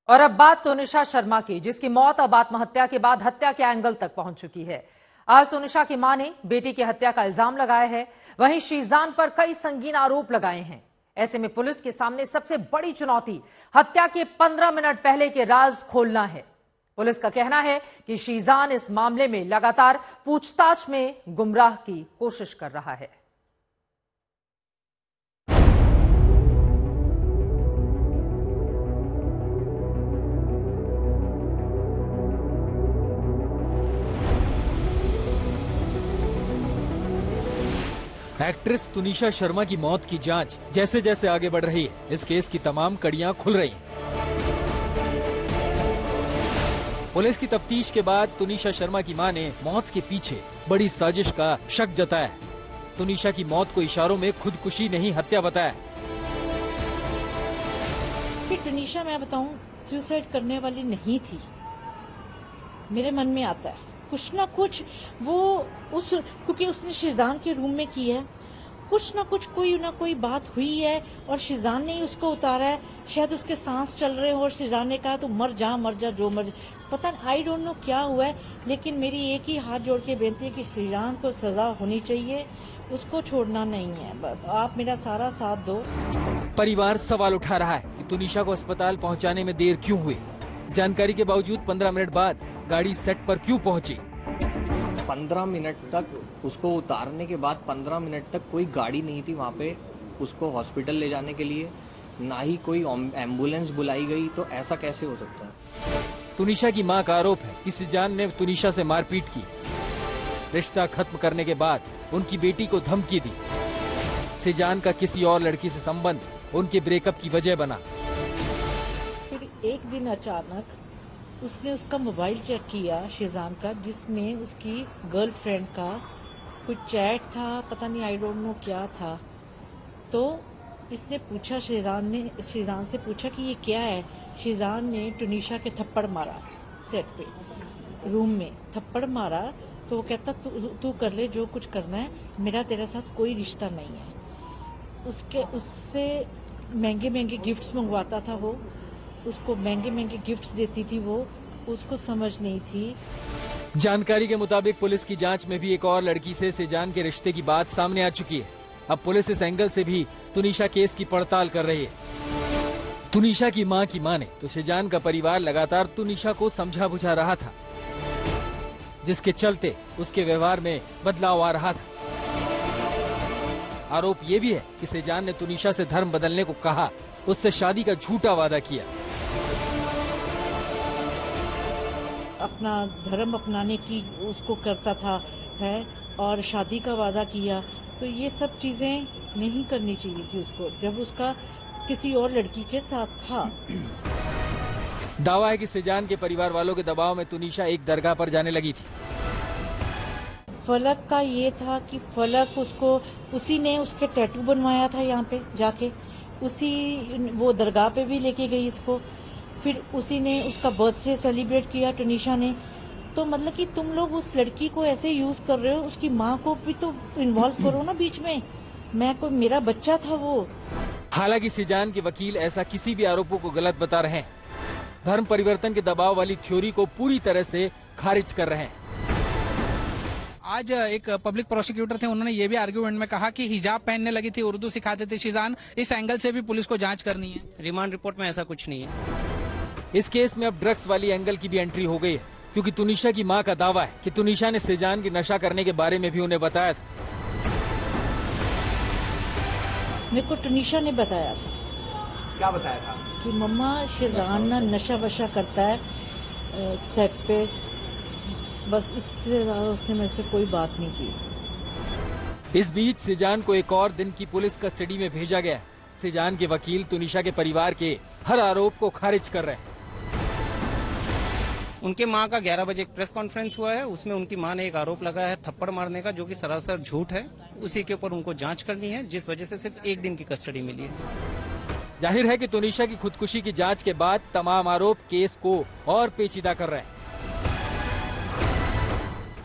और अब बात तनुषा शर्मा की, जिसकी मौत अब आत्महत्या के बाद हत्या के एंगल तक पहुंच चुकी है। आज तनुषा की मां ने बेटी की हत्या का इल्जाम लगाया है, वहीं शीजान पर कई संगीन आरोप लगाए हैं। ऐसे में पुलिस के सामने सबसे बड़ी चुनौती हत्या के 15 मिनट पहले के राज खोलना है। पुलिस का कहना है कि शीजान इस मामले में लगातार पूछताछ में गुमराह की कोशिश कर रहा है। एक्ट्रेस तनुषा शर्मा की मौत की जांच जैसे जैसे आगे बढ़ रही है, इस केस की तमाम कड़ियां खुल रही हैं। पुलिस की तफ्तीश के बाद तनुषा शर्मा की मां ने मौत के पीछे बड़ी साजिश का शक जताया। तनुषा की मौत को इशारों में खुदकुशी नहीं हत्या बताया। तनुषा मैं बताऊं सुसाइड करने वाली नहीं थी, मेरे मन में आता है कुछ ना कुछ वो क्योंकि उसने शीजान के रूम में की है, कुछ ना कुछ कोई ना कोई बात हुई है और शीजान ने ही उसको उतारा है। शायद उसके सांस चल रहे हो और शीजान ने कहा तो मर जा जो मर, पता नहीं, आई डोंट नो क्या हुआ है। लेकिन मेरी एक ही हाथ जोड़ के बेनती है कि शीजान को सजा होनी चाहिए, उसको छोड़ना नहीं है। बस आप मेरा सारा साथ दो। परिवार सवाल उठा रहा है कि तनुषा को अस्पताल पहुंचाने में देर क्यों हुई। जानकारी के बावजूद 15 मिनट बाद गाड़ी सेट पर क्यों पहुंची। 15 मिनट तक उसको उतारने के बाद 15 मिनट तक कोई गाड़ी नहीं थी वहाँ पे उसको हॉस्पिटल ले जाने के लिए, ना ही कोई एम्बुलेंस बुलाई गई। तो ऐसा कैसे हो सकता है। तनुषा की मां का आरोप है कि शीजान ने तनुषा से मारपीट की, रिश्ता खत्म करने के बाद उनकी बेटी को धमकी दी। शीजान का किसी और लड़की से संबंध उनके ब्रेकअप की वजह बना। फिर एक दिन अचानक उसने उसका मोबाइल चेक किया शीजान का, जिसमें उसकी गर्लफ्रेंड का कुछ चैट था, पता नहीं आई डोंट नो क्या था। तो इसने पूछा, शीजान से पूछा कि ये क्या है। शीजान ने तनुषा के थप्पड़ मारा, सेट पे रूम में थप्पड़ मारा। तो वो कहता तू कर ले जो कुछ करना है, मेरा तेरे साथ कोई रिश्ता नहीं है। उससे महंगे महंगे गिफ्ट्स मंगवाता था वो, उसको महंगे महंगे गिफ्ट्स देती थी वो, उसको समझ नहीं थी। जानकारी के मुताबिक पुलिस की जांच में भी एक और लड़की से शीजान के रिश्ते की बात सामने आ चुकी है। अब पुलिस इस एंगल से भी तनुषा केस की पड़ताल कर रही है। तनुषा की मां की माने तो शीजान का परिवार लगातार तनुषा को समझा बुझा रहा था, जिसके चलते उसके व्यवहार में बदलाव आ रहा था। आरोप ये भी है कि शीजान ने तनुषा से धर्म बदलने को कहा, उससे शादी का झूठा वादा किया। अपना धर्म अपनाने की उसको करता था है और शादी का वादा किया। तो ये सब चीजें नहीं करनी चाहिए थी उसको, जब उसका किसी और लड़की के साथ था। दावा है कि शीजान के परिवार वालों के दबाव में तनुषा एक दरगाह पर जाने लगी थी। फलक का ये था कि फलक उसी ने उसके टैटू बनवाया था यहाँ पे जाके, वो दरगाह पे भी लेके गई इसको। फिर उसी ने उसका बर्थडे सेलिब्रेट किया तनुषा ने। तो मतलब कि तुम लोग उस लड़की को ऐसे यूज कर रहे हो, उसकी माँ को भी तो इन्वॉल्व करो ना बीच में। मेरा बच्चा था वो। हालांकि शीजान के वकील ऐसा किसी भी आरोपों को गलत बता रहे हैं, धर्म परिवर्तन के दबाव वाली थ्योरी को पूरी तरह से खारिज कर रहे हैं। आज एक पब्लिक प्रोसिक्यूटर थे, उन्होंने ये भी आर्गुमेंट में कहा कि हिजाब पहनने लगी थी, उर्दू सिखाते थे शीजान। इस एंगल से भी पुलिस को जांच करनी है। रिमांड रिपोर्ट में ऐसा कुछ नहीं है। इस केस में अब ड्रग्स वाली एंगल की भी एंट्री हो गई है, क्योंकि तनुषा की मां का दावा है कि तनुषा ने शीजान की नशा करने के बारे में भी उन्हें बताया था। मेरे को तनुषा ने बताया था। क्या बताया था? कि मम्मा शीजान ना नशा वशा करता है सेट पे, बस इससे उसने मेरे से कोई बात नहीं की। इस बीच शीजान को एक और दिन की पुलिस कस्टडी में भेजा गया। शीजान के वकील तनुषा के परिवार के हर आरोप को खारिज कर रहे हैं। उनके मां का 11 बजे एक प्रेस कॉन्फ्रेंस हुआ है, उसमें उनकी मां ने एक आरोप लगाया है थप्पड़ मारने का, जो कि सरासर झूठ है। उसी के ऊपर उनको जांच करनी है, जिस वजह से सिर्फ एक दिन की कस्टडी मिली है। जाहिर है कि तनुषा की खुदकुशी की जांच के बाद तमाम आरोप केस को और पेचीदा कर रहे हैं,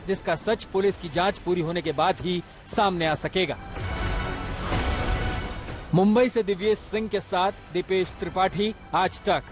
जिसका सच पुलिस की जांच पूरी होने के बाद ही सामने आ सकेगा। मुंबई से दिव्येश सिंह के साथ दीपेश त्रिपाठी, आज तक।